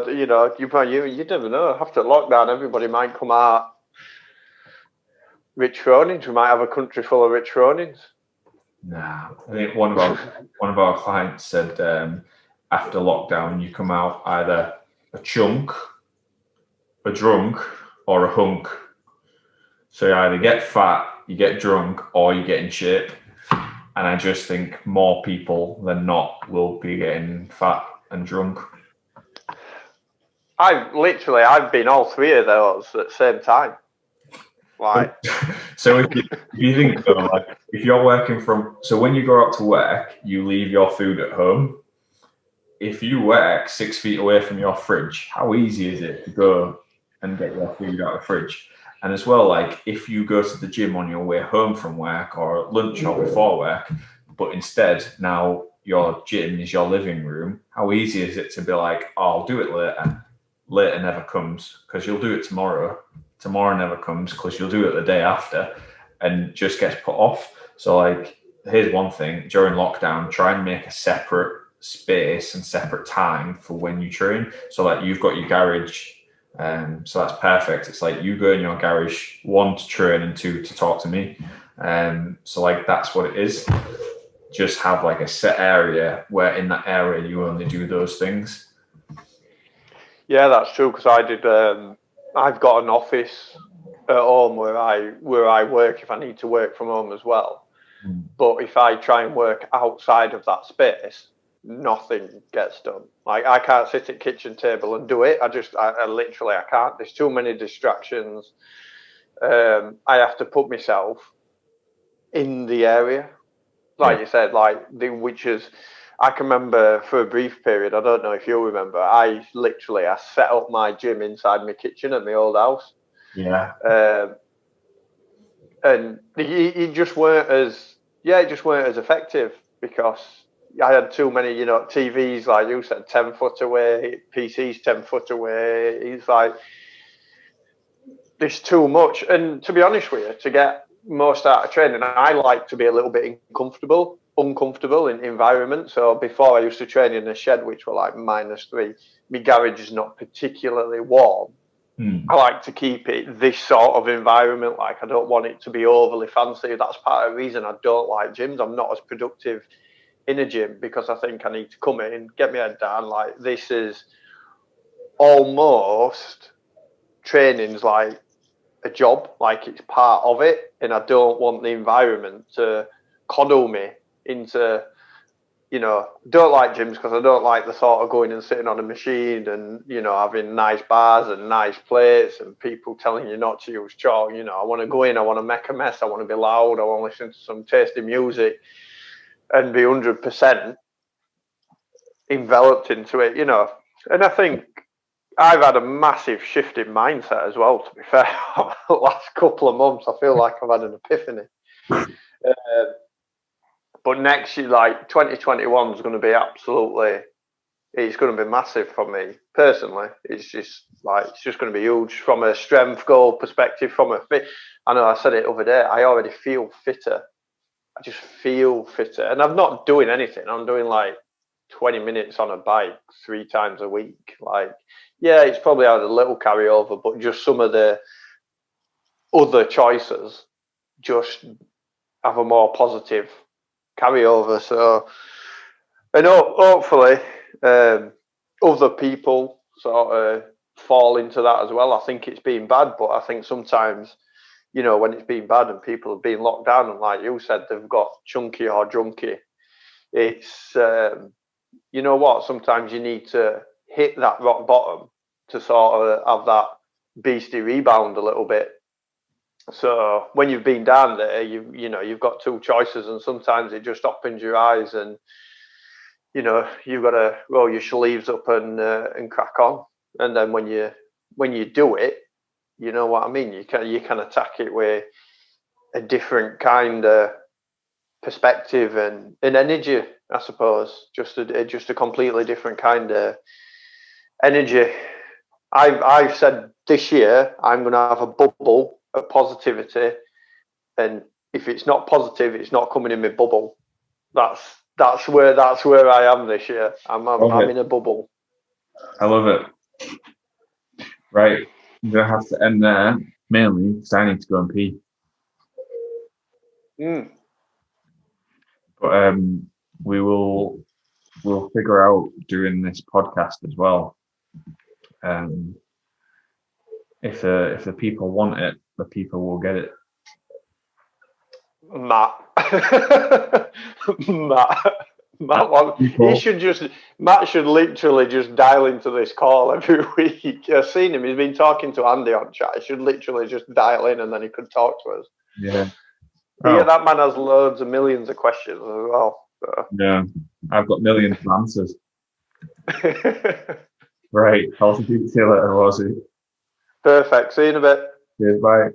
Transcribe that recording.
You know, you never know. After lockdown, everybody might come out rich Ronins. We might have a country full of rich Ronins. Nah, I think one of our clients said after lockdown you come out either a chunk, a drunk, or a hunk. So you either get fat, you get drunk, or you get in shape. And I just think more people than not will be getting fat and drunk. I've been all three of those at the same time. Like, So if you think though, like if you're working from, so when you go out to work, you leave your food at home. If you work 6 feet away from your fridge, how easy is it to go and get your food out of the fridge? And as well, like if you go to the gym on your way home from work or at lunch or before work, but instead now your gym is your living room, how easy is it to be like, oh, I'll do it later. Later never comes because you'll do it tomorrow. Tomorrow never comes because you'll do it the day after and just gets put off. So like, here's one thing: during lockdown, try and make a separate space and separate time for when you train. So like you've got your garage, so that's perfect. It's like you go in your garage, one to train and two to talk to me. So like that's what it is. Just have like a set area where in that area you only do those things. yeah, that's true. Because I did. I've got an office at home where I work if I need to work from home as well. But if I try and work outside of that space, nothing gets done. Like I can't sit at kitchen table and do it. I literally I can't. There's too many distractions. I have to put myself in the area, like you said, which is. I can remember for a brief period. I don't know if you'll remember. I set up my gym inside my kitchen at my old house. Yeah. And it just weren't as effective because I had too many, TVs, like you said, 10 foot away, PCs 10 foot away. It's like there's too much. And to be honest with you, to get most out of training, I like to be a little bit uncomfortable in environment. So before I used to train in a shed, which were like -3. My garage is not particularly warm. I like to keep it this sort of environment. Like I don't want it to be overly fancy. That's part of the reason I don't like gyms. I'm not as productive in a gym because I think I need to come in, get my head down. Like this is almost training's like a job, like it's part of it, and I don't want the environment to coddle me into don't like gyms because I don't like the thought of going and sitting on a machine and, having nice bars and nice plates and people telling you not to use chalk. I want to go in, I want to make a mess, I want to be loud, I want to listen to some tasty music and be 100% enveloped into it, And I think I've had a massive shift in mindset as well, to be fair. The last couple of months, I feel like I've had an epiphany. But next year, like 2021 is going to be it's going to be massive for me personally. It's just going to be huge from a strength goal perspective, I know I said it the other day, I already feel fitter. I just feel fitter and I'm not doing anything. I'm doing like 20 minutes on a bike 3 times a week. Like, yeah, it's probably had a little carryover, but just some of the other choices just have a more positive carryover. So, and hopefully, other people sort of fall into that as well. I think it's been bad, but I think sometimes, when it's been bad and people have been locked down, and like you said, they've got chunky or drunky. It's you know what? Sometimes you need to hit that rock bottom to sort of have that beastie rebound a little bit. So when you've been down there, you've got 2 choices, and sometimes it just opens your eyes, and you've got to roll your sleeves up and crack on. And then when you do it, you know what I mean. You can attack it with a different kind of perspective and energy, I suppose. Just a completely different kind of energy. I've said this year I'm going to have a bubble of positivity, and if it's not positive, it's not coming in my bubble. That's where I am this year. I'm in a bubble. I love it. Right, I'm gonna have to end there mainly because I need to go and pee. Mm. But we'll figure out doing this podcast as well. If the people want it, the people will get it. Matt. Matt, People, Matt should literally just dial into this call every week. I've seen him. He's been talking to Andy on chat. He should literally just dial in and then he could talk to us. yeah. Yeah, Oh, that man has loads of millions of questions as well. So. yeah. I've got millions of answers. Right. I'll see you later, Rosie. Perfect. See you in a bit. Cheers. Bye.